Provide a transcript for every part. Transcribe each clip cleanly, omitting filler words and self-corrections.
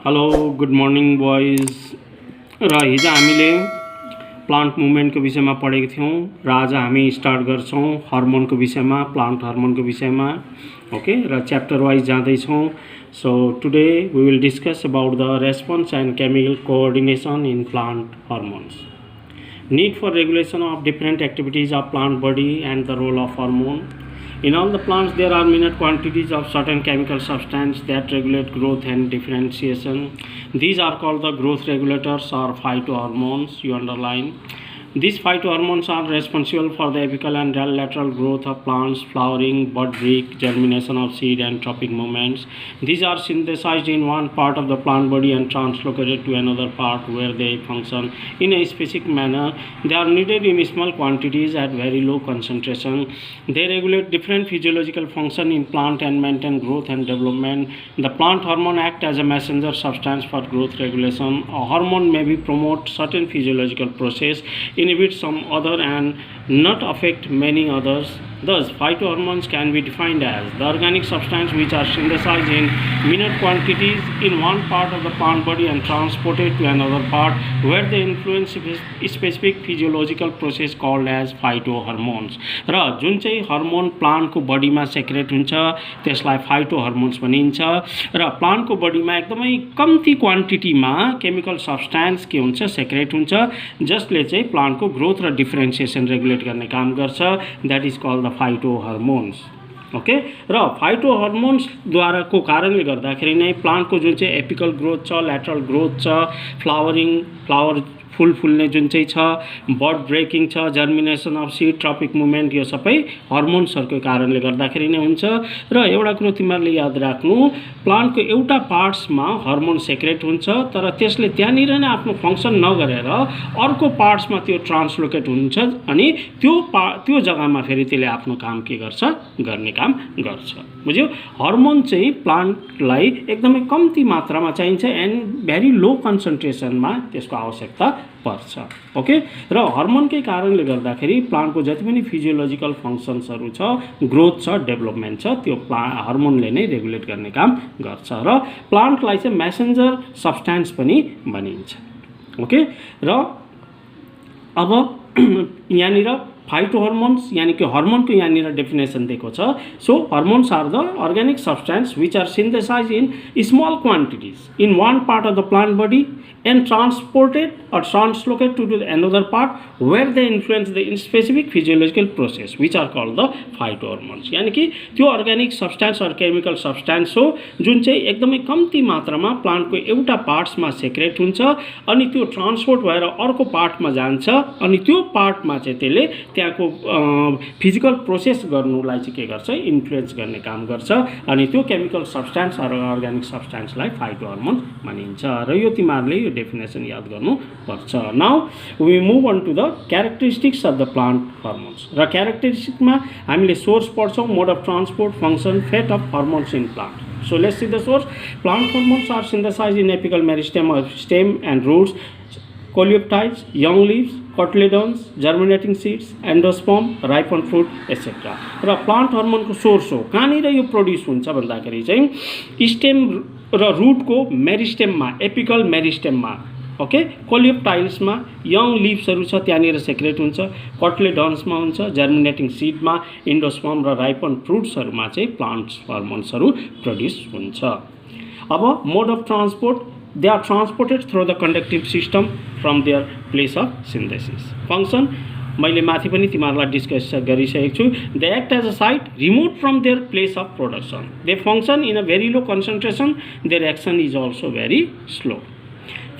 Hello good morning boys र हिजो हामीले प्लान्ट मुभमेन्टको विषयमा पढेको थियौँ र आज हामी स्टार्ट गर्छौँ हर्मोनको विषयमा प्लान्ट हर्मोनको विषयमा ओके र च्याप्टर वाइज जाँदैछौँ। So today we will discuss about the response and chemical coordination in plant hormones, need for regulation of different activities of plant body and the role of hormone. In all the plants there are minute quantities of certain chemical substance that regulate growth and differentiation. These are called the growth regulators or phytohormones. You underline. These phytohormones are responsible for the apical and lateral growth of plants, flowering, bud break, germination of seed and trophic movements. These are synthesized in one part of the plant body and translocated to another part where they function in a specific manner. They are needed in small quantities at very low concentration. They regulate different physiological function in plant and maintain growth and development. The plant hormone act as a messenger substance for growth regulation. A hormone may be promote certain physiological process, inhibit some other and not affect many others. Thus, phytohormones can be defined as the organic substance which are synthesized in minute quantities in one part of the plant body and transported to another part where they influence specific physiological process called as phytohormones. र जुन चाहिँ hormone प्लान्टको बडीमा secret हुन्छ त्यसलाई फाइटोहर्मोन्स भनिन्छ। र प्लान्टको बडीमा एकदमै कम्ती क्वान्टिटीमा केमिकल सब्सटेन्स के हुन्छ सेक्रेट हुन्छ जसले चाहिँ प्लान्टको ग्रोथ र डिफरेन्सिएसन रेगुलेट गर्ने काम गर्छ। That is called the phytohormones. Okay र फाइटोहर्मोन्सद्वाराको कारणले गर्दाखेरि नै प्लान्टको जुन चाहिँ एपिकल ग्रोथ छ, ल्याटरल ग्रोथ छ, फ्लावर फुल फुल्ने जुन चाहिँ छ, बड ब्रेकिङ छ, germination of seed, tropic movement, यो सबै हर्मोन्सहरूको कारणले गर्दाखेरि नै हुन्छ। र एउटा कुरो तिमीहरूले याद राख्नु, प्लान्टको एउटा पार्ट्समा हर्मोन सेक्रेट हुन्छ तर त्यसले त्यहाँनिर नै आफ्नो फङ्सन नगरेर अर्को पार्ट्समा त्यो ट्रान्सलोकेट हुन्छ अनि त्यो जग्गामा फेरि त्यसले आफ्नो काम के गर्छ गर्ने काम गर्छ। बुझ्यो? हर्मोन चाहिँ प्लान्टलाई एकदमै कम्ती मात्रामा चाहिन्छ एन्ड भेरी लो कन्सन्ट्रेसनमा त्यसको आवश्यकता पर्छ। ओके र हर्मोनकै कारणले गर्दाखेरि प्लान्टको जति पनि फिजियोलोजिकल फङ्सन्सहरू छ, ग्रोथ छ, डेभलपमेन्ट छ, त्यो हर्मोनले नै रेगुलेट गर्ने काम गर्छ र प्लान्टलाई चाहिँ मेसेन्जर सब्सटेन्स पनि भनिन्छ। ओके र अब यहाँनिर फाइटोहर्मोन्स यानी कि हर्मोनको यहाँनिर डेफिनेसन दिएको छ। So hormones are the organic substance which are synthesize in small quantities in one part of the plant body and transported or translocated to another part where they influence the specific physiological process which are called the phytohormones। यानी कि त्यो organic substance और chemical substance हो जुन चाहिँ एकदमै कम्ती मात्रामा प्लान्टको एउटा पार्ट्समा सेक्रेट हुन्छ अनि त्यो ट्रान्सपोर्ट भएर अर्को पार्टमा जान्छ अनि त्यो पार्टमा चाहिँ त्यसले त्यहाँको फिजिकल प्रोसेस गर्नुलाई चाहिँ के गर्छ इन्फ्लुएन्स गर्ने काम गर्छ अनि त्यो केमिकल सब्सटेन्स और अर्ग्यानिक सब्सटेन्सलाई फाइटोहर्मोन भनिन्छ र यो तिमीहरूले यो डेफिनेसन याद गर्नुपर्छ। Now we move on to the characteristics of the plant hormones र क्यारेक्टरिस्टिक्समा हामीले सोर्स पढ्छौँ, mode of transport, function, fate of hormones in plant. So let's see the source. Plant hormones are synthesized in apical meristem of stem and roots, coleoptides, young leaves, cotyledons, germinating seeds, endosperm, ripened fruit, etc. र plant हर्मोनको source हो कहाँनिर यो produce हुन्छ भन्दाखेरि चाहिँ stem र रुटको मेरिस्टेममा, apical मेरिस्टेममा, okay, कोलियोप्टाइल्समा young लिभ्सहरू छ त्यहाँनिर सेक्रेट हुन्छ, कटलेडन्समा हुन्छ, जर्मिनेटिङ सिडमा, इन्डोस्पर्म र राइपन फ्रुट्सहरूमा चाहिँ प्लान्ट हर्मोन्सहरू प्रोड्युस हुन्छ। अब mode of transport, they are transported through the conductive system from their place of synthesis. Function मैले माथि पनि तिमीहरूलाई डिस्कस गरिसकेको छु। They act as a site remote from their place of production. They function in a very low concentration, their action is also very slow.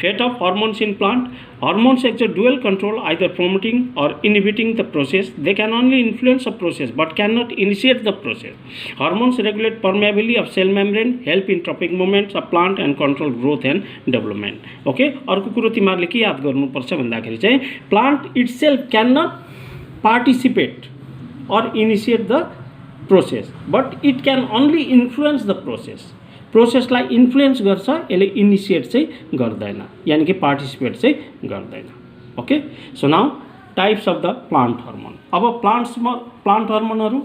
Fate of hormones in plant. Hormones exert dual control, either promoting or inhibiting the process. They can only influence a process but cannot initiate the process. Hormones regulate permeability of cell membrane, help in trophic movements of plant and control growth and development. Okay, अर्को कुरो तिमीहरूले के याद गर्नुपर्छ भन्दाखेरि चाहिँ plant itself cannot participate or initiate the process but it can only influence the process. प्रोसेसलाई influence गर्छ, यसले इनिसिएट चाहिँ गर्दैन यानी कि पार्टिसिपेट चाहिँ गर्दैन। Okay, so now types of the plant hormone. अब प्लान्ट हर्मोनहरू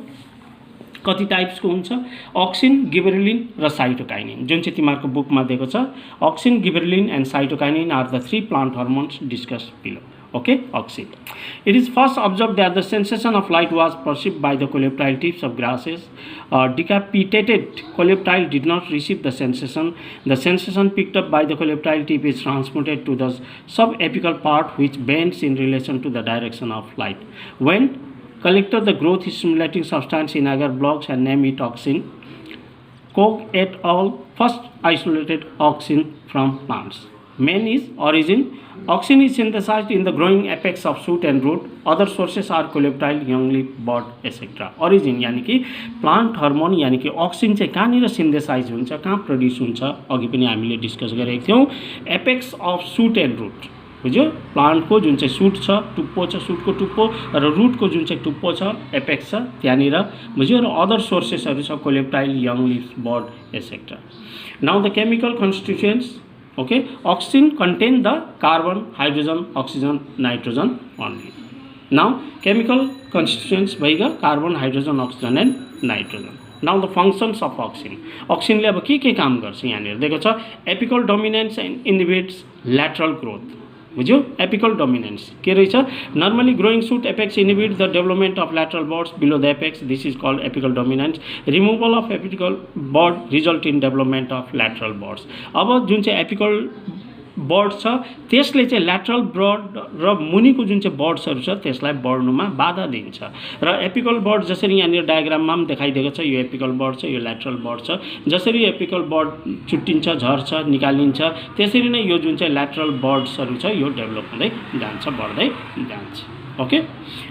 कति टाइप्सको हुन्छ ऑक्सिन गिबरेलिन र साइटोकाइनिन जुन चाहिँ तिमीहरूको बुकमा दिएको छ auxin gibberellin and cytokinin are the 3 plant hormones discussed below. Okay, auxin. It is first observed that the sensation of light was perceived by the coleoptile tips of grasses. Decapitated coleoptile did not receive the sensation. The sensation picked up by the coleoptile tip is transmitted to the subapical part which bends in relation to the direction of light. When collected the growth stimulating substance in agar blocks and name it auxin. Koch et al. First isolated auxin from plants. Main is origin. Auxin is synthesized in the growing apex of shoot and root. Other sources are coleoptile, young leaf, bud, etc. Origin यानी कि plant hormone यानी कि auxin चाहिँ कहाँनिर synthesise हुन्छ कहाँ produce हुन्छ अघि पनि हामीले डिस्कस गरेको थियौँ apex of shoot and root बुझ्यो प्लान्टको जुन चाहिँ सुट छ टुप्पो छ सुटको टुप्पो र रुटको जुन चाहिँ टुप्पो छ एपेक्स छ त्यहाँनिर बुझ्यो र अदर सोर्सेसहरू छ coleoptile young leaf bud etcetera now the chemical constituents okay auxin contain the carbon hydrogen oxygen nitrogen only now chemical constituents bhaiga carbon hydrogen oxygen and nitrogen now the functions of auxin ले अब के काम गर्छ यहाँनिर दिएको छ apical dominance and inhibits lateral growth बुझ्यो apical dominance के रहेछ normally growing shoot apex inhibit the development of lateral buds below the apex this is called apical dominance removal of apical bud result in development of lateral buds अब जुन चाहिँ apical bud छ त्यसले चाहिँ lateral bird र मुनिको जुन चाहिँ बर्ड्सहरू छ त्यसलाई बढ्नुमा बाधा दिन्छ र एपिकल बर्ड जसरी यहाँनिर डायग्राममा पनि देखाइदिएको छ यो एपिकल बर्ड छ यो ल्याटरल बर्ड छ जसरी एपिकल बर्ड चुट्टिन्छ झर्छ निकालिन्छ त्यसरी नै यो जुन चाहिँ ल्याटरल बर्ड्सहरू छ यो डेभलप हुँदै जान्छ बढ्दै जान्छ okay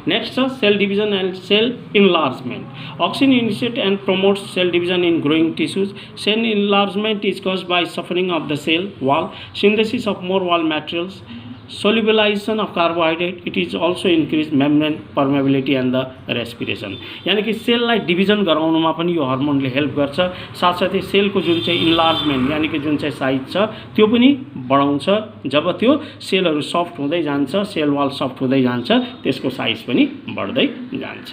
next cell division and cell enlargement auxin initiates and promotes cell division in growing tissues cell enlargement is caused by suffering of the cell wall synthesis of more wall materials solubilization of carbohydrate it is also increased membrane permeability and the respiration यानी कि सेललाई division गराउनुमा पनि यो हार्मोनले help गर्छ साथसाथै सेलको जुन चाहिँ enlargement यानी कि जुन चाहिँ साइज छ त्यो पनि बढाउँछ जब त्यो सेलहरू सफ्ट हुँदै जान्छ सेल वाल सफ्ट हुँदै जान्छ त्यसको साइज पनि बढ्दै जान्छ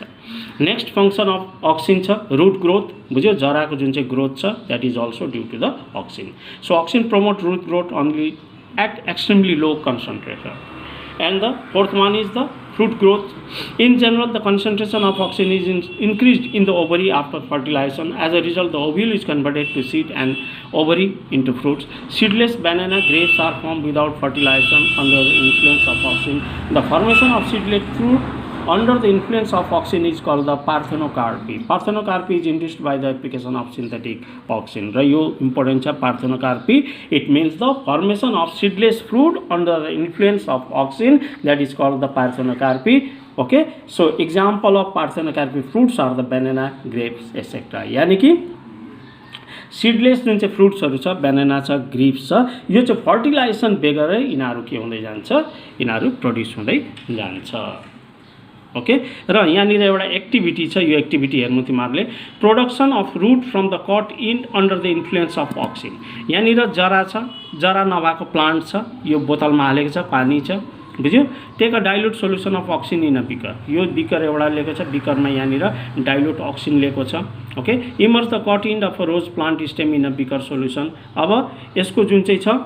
नेक्स्ट फंक्सन अफ ऑक्सिन छ रूट ग्रोथ बुझ्यो जराको जुन चाहिँ ग्रोथ छ that is also due to the auxin so auxin promote root growth only at extremely low concentration and the fourth one is the fruit growth in general the concentration of auxin is increased in the ovary after fertilization as a result the ovule is converted to seed and ovary into fruits seedless banana grapes are formed without fertilization under the influence of auxin the formation of seedless fruit under the influence of auxin is called the parthenocarpy parthenocarpy is induced by the application of synthetic auxin र यो important छ parthenocarpy it means the formation of seedless fruit under the influence of auxin that is called the parthenocarpy okay so example of parthenocarpy fruits are the banana grapes etc यानी कि seedless जुन चाहिँ फ्रुट्सहरू छ banana छ grapes छ यो चाहिँ फर्टिलाइजेसन बेगरै यिनीहरू के हुँदै जान्छ यिनीहरू प्रोड्युस हुँदै जान्छ ओके र यहाँनिर एउटा एक्टिभिटी छ यो एक्टिभिटी हेर्नु तिमीहरूले production of root from the cut end under the influence of auxin यहाँनिर जरा छ जरा नभएको प्लान्ट छ यो बोतलमा हालेको छ पानी छ बुझ्यो take a dilute solution of auxin in a beaker यो बिकर एउटा लिएको छ बिकरमा यहाँनिर डाइल्युट ऑक्सिन लिएको छ okay immerse the cut end of a rose plant stem in a beaker solution अब यसको जुन चाहिँ छ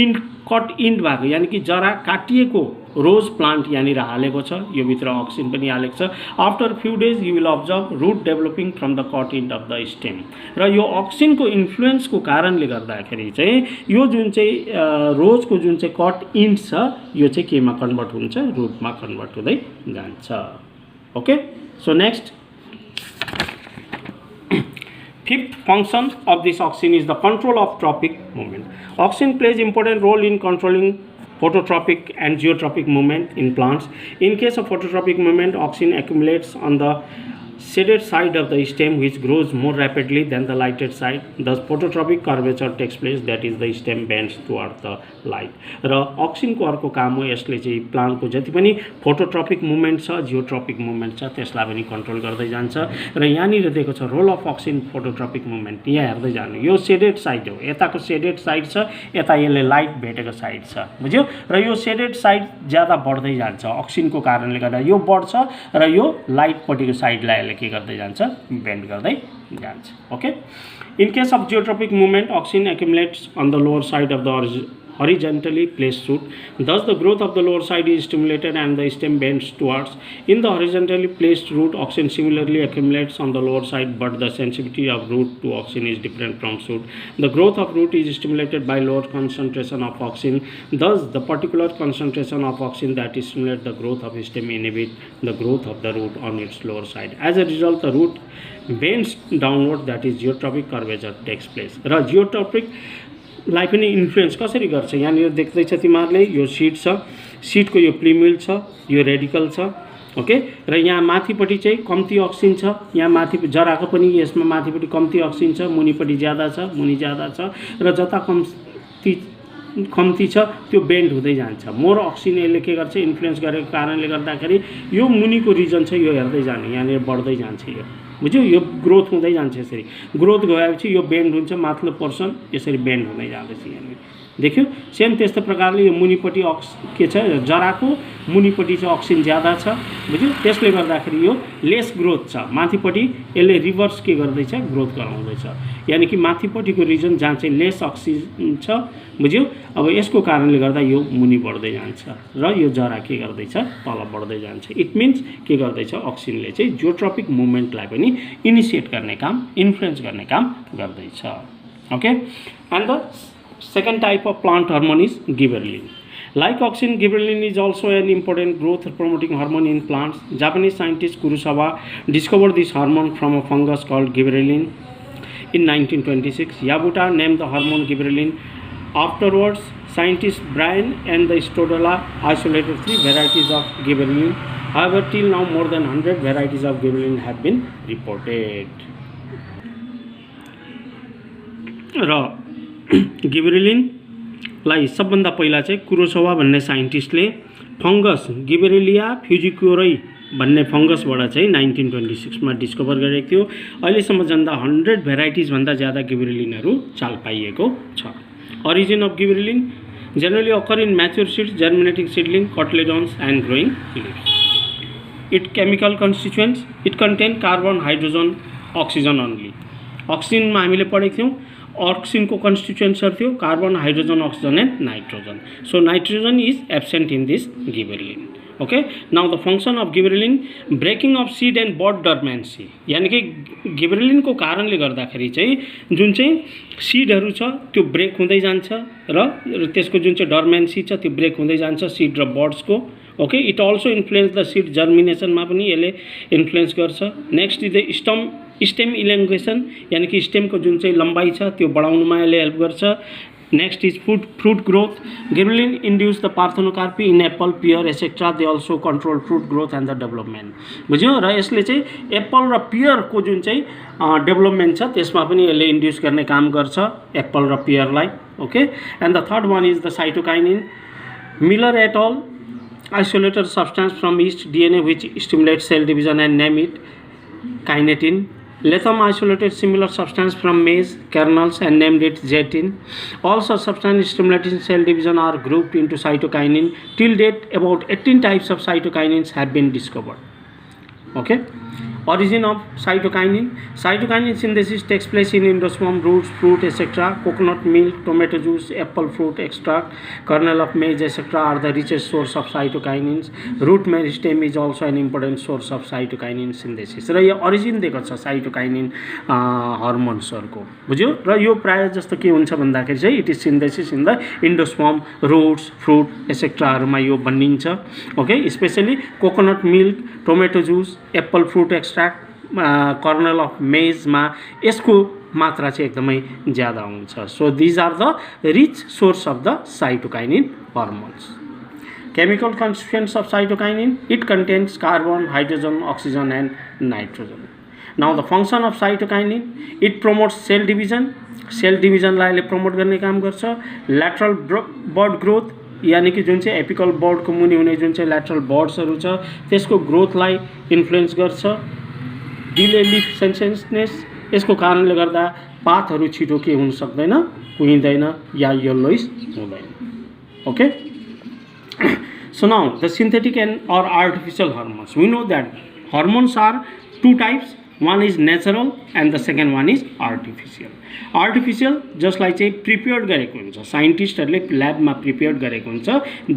इन्ड कट इन्ड भएको यानी कि जरा काटिएको रोज प्लान्ट यहाँनिर हालेको छ यो भित्र ऑक्सिन पनि हालेको छ after few days you will observe root developing from the cut end of the stem र यो ऑक्सिनको इन्फ्लुएन्सको कारणले गर्दाखेरि चाहिँ यो जुन चाहिँ रोजको जुन चाहिँ कट इन्ड छ यो चाहिँ केमा कन्भर्ट हुन्छ रूटमा कन्भर्ट हुँदै जान्छ okay so next Fifth function of this auxin is the control of tropic movement. Auxin plays important role in controlling phototropic and geotropic movement in plants. In case of phototropic movement, auxin accumulates on the shaded side of the stem which grows more rapidly than the lighted side. Thus phototropic curvature takes place, that is the stem bends toward the light. र auxin को अर्को काम हो यसले चाहिँ plant को जति पनि फोटोट्रोपिक मुभमेन्ट छ जियोट्रोपिक मुभमेन्ट छ त्यसलाई पनि कन्ट्रोल गर्दै जान्छ र यहाँनिर दिएको छ role of auxin phototropic movement यहाँ हेर्दै जानु यो शेडेड साइड हो यताको शेडेड साइड छ यता यसले लाइट भेटेको साइड छ बुझ्यो र यो शेडेड साइड ज्यादा बढ्दै जान्छ ऑक्सिन को कारणले गर्दा यो बढ्छ र यो लाइट पट्टिको साइडलाई यसले के गर्दै जान्छ बेन्ड गर्दै जान्छ okay in case of geotropic movement auxin accumulates on the lower side of the horizontally placed shoot. Thus, the growth of the lower side is stimulated and the stem bends towards. In the horizontally placed root, auxin similarly accumulates on the lower side, but the sensitivity of root to auxin is different from shoot. The growth of root is stimulated by lower concentration of auxin. Thus, the particular concentration of auxin that stimulates the growth of stem inhibit the growth of the root on its lower side. As a result, the root bends downward, that is geotropic curvature takes place. र geotropic लाई पनि influence कसरी गर्छ यहाँनिर देख्दैछ तिमीहरूले यो seat छ सीटको यो प्रिम्युल छ यो रेडिकल छ ओके र यहाँ माथिपट्टि चाहिँ कम्ती अक्सिन छ यहाँ माथि जराको पनि यसमा माथिपट्टि कम्ती अक्सिन छ मुनिपट्टि ज्यादा छ मुनि ज्यादा छ र जता कम्ती छ त्यो बेन्ड हुँदै जान्छ मोर अक्सिन यसले के गर्छ इन्फ्लुएन्स गरेको कारणले गर्दाखेरि यो मुनिको रिजन छ यो हेर्दै जाने यहाँनिर बढ्दै जान्छ यो बुझ्यो यो ग्रोथ हुँदै जान्छ यसरी ग्रोथ गएपछि यो बेन्ड हुन्छ माथिल्लो पोर्सन यसरी बेन्ड हुँदै जाँदैछ यहाँनिर देख्यो सेम त्यस्तो प्रकारले यो मुनिपट्टि के छ जराको मुनिपट्टि चाहिँ अक्सिन ज्यादा छ बुझ्यो त्यसले गर्दाखेरि यो लेस ग्रोथ छ माथिपट्टि यसले रिभर्स के गर्दैछ ग्रोथ गराउँदैछ यानि कि माथिपट्टिको रिजन जहाँ चाहिँ लेस अक्सिजन छ बुझ्यो अब यसको कारणले गर्दा यो मुनि बढ्दै जान्छ र यो जरा के गर्दैछ तल बढ्दै जान्छ इट मिन्स के गर्दैछ अक्सिनले चाहिँ जियोट्रोपिक मुभमेन्टलाई पनि इनिसिएट गर्ने काम इन्फ्लुएन्स गर्ने काम गर्दैछ okay and the second type of plant hormone is gibberellin. Like auxin, gibberellin is also an important growth promoting hormone in plants. Japanese scientist Kurosawa discovered this hormone from a fungus called gibberellin in 1926. Yabuta named the hormone gibberellin. Afterwards, scientists Bryan and the Stodola isolated 3 varieties of gibberellin. However, till now more than 100 varieties of gibberellin have been reported. गिबरेलिनलाई सबभन्दा पहिला चाहिँ कुरोसवा भन्ने साइन्टिस्टले fungus गिबरेलिया फ्युजिक्योरै भन्ने फंगसबाट चाहिँ 1926 मा discover गरेको थियो अहिलेसम्म जन्दा 100 भेराइटिज भन्दा ज्यादा गिबरेलिनहरू चाल पाइएको छ origin of gibberellin generally occur in mature seeds germinating seedling cotyledons and growing leaves its chemical constituents it contain carbon hydrogen oxygen only oxygen मा हामीले पढेको थियौं ऑक्सिन को constituents थियो carbon hydrogen oxygen and nitrogen so nitrogen is absent in this gibberellin okay now the function of gibberellin breaking of seed and bud dormancy यानी कि gibberellin को कारणले गर्दाखेरि चाहिँ जुन चाहिँ सीडहरु छ त्यो ब्रेक हुँदै जान्छ र त्यसको जुन चाहिँ डर्मेन्सी छ त्यो ब्रेक हुँदै जान्छ सीड र बड्स को okay it also influence the seed germination मा पनि यसले इन्फ्लुएन्स गर्छ नेक्स्ट इज द स्टेम इलेंगेशन यानी कि स्टेम को जुन चाहिँ लम्बाई छ त्यो बढाउनुमा यसले हेल्प गर्छ next is fruit growth gibberellin induce the parthenocarpy in apple pear etcetera they also control fruit growth and the development बुझ्यो र यसले चाहिँ एप्पल र पियर को जुन चाहिँ डेभलपमेंट छ त्यसमा पनि यसले इंड्यूस गर्ने काम गर्छ एप्पल र पियरलाई okay and the third one is the cytokinin Miller et al isolated substance from yeast DNA which stimulates cell division and name it kinetin. Latham isolated similar substance from maize kernels and named it zeatin. All such substances stimulating cell division are grouped into cytokinin. Till date, about 18 types of cytokinins have been discovered. Okay. Origin of cytokinin. Cytokinin synthesis takes place in endosperm, roots, fruit, etc. Coconut milk, tomato juice, apple fruit extract, kernel of maize, etc. are the richest source of cytokinins. Root meristem is also an important source of cytokinin synthesis. र यो origin दिएको छ cytokinin hormonesहरुको बुझ्यो र यो प्राय जस्तो के हुन्छ भन्दाखेरि चाहिँ it is synthesis in the endosperm roots fruit etcetera हरुमा यो बनिन्छ okay specially coconut milk tomato juice apple fruit extract kernel of maize मा यसको मात्रा चाहिँ एकदमै ज्यादा हुन्छ so these are the rich source of the cytokinin hormones chemical constituents of cytokinin it contains carbon hydrogen oxygen and nitrogen now the function of cytokinin it promotes cell division लाई ले promote गर्ने काम गर्छ lateral bud growth यानी कि जुन चाहिँ apical bud को मुनि हुने जुन चाहिँ ल्याटरल बर्ड्सहरु छ त्यसको ग्रोथलाई इन्फ्लुएन्स गर्छ डिले लिफ सेन्सिटिभनेस यसको कारणले गर्दा पातहरु छिटो के हुन सक्दैन कुहिँदैन या येलोइस हुँदैन okay so now the synthetic and or artificial hormones we know that hormones are two types. One is natural and the second one is artificial. Artificial जसलाई चाहिँ प्रिपेयर्ड गरेको हुन्छ, साइन्टिस्टहरूले ल्याबमा प्रिपेयर्ड गरेको हुन्छ,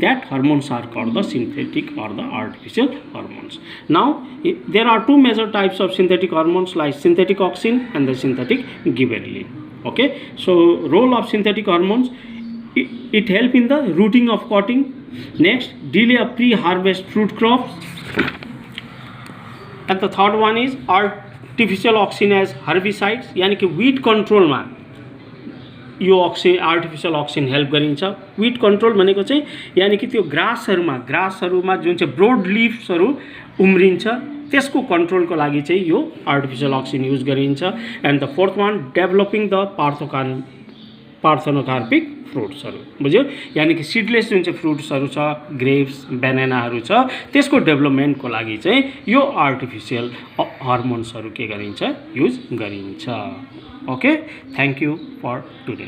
that hormones are called the synthetic or the artificial hormones. Now there are two major types of synthetic hormones like synthetic auxin and the synthetic gibberellin. Okay, so role of synthetic hormones, it help in the rooting of cutting. Next, delay of pre-harvest fruit crops. And the third one is artificial auxin as herbicides, यानी कि wheat कन्ट्रोलमा यो auxin artificial auxin help गरिन्छ. Wheat control भनेको चाहिँ यानी कि त्यो ग्रासहरूमा जुन चाहिँ ब्रोड लिव्सहरू उम्रिन्छ त्यसको कन्ट्रोलको लागि चाहिँ यो आर्टिफिशियल ऑक्सिन युज गरिन्छ. And the fourth one developing the parthenocarpic फ्रुट्सहरू, बुझ्यो, यानी कि सिडलेस जुन चाहिँ फ्रुट्सहरू छ, ग्रेप्स, बनानाहरू छ, त्यसको डेभलपमेन्टको लागि चाहिँ यो आर्टिफिशियल हर्मोन्सहरू के गरिन्छ, युज गरिन्छ. Okay, thank you for today.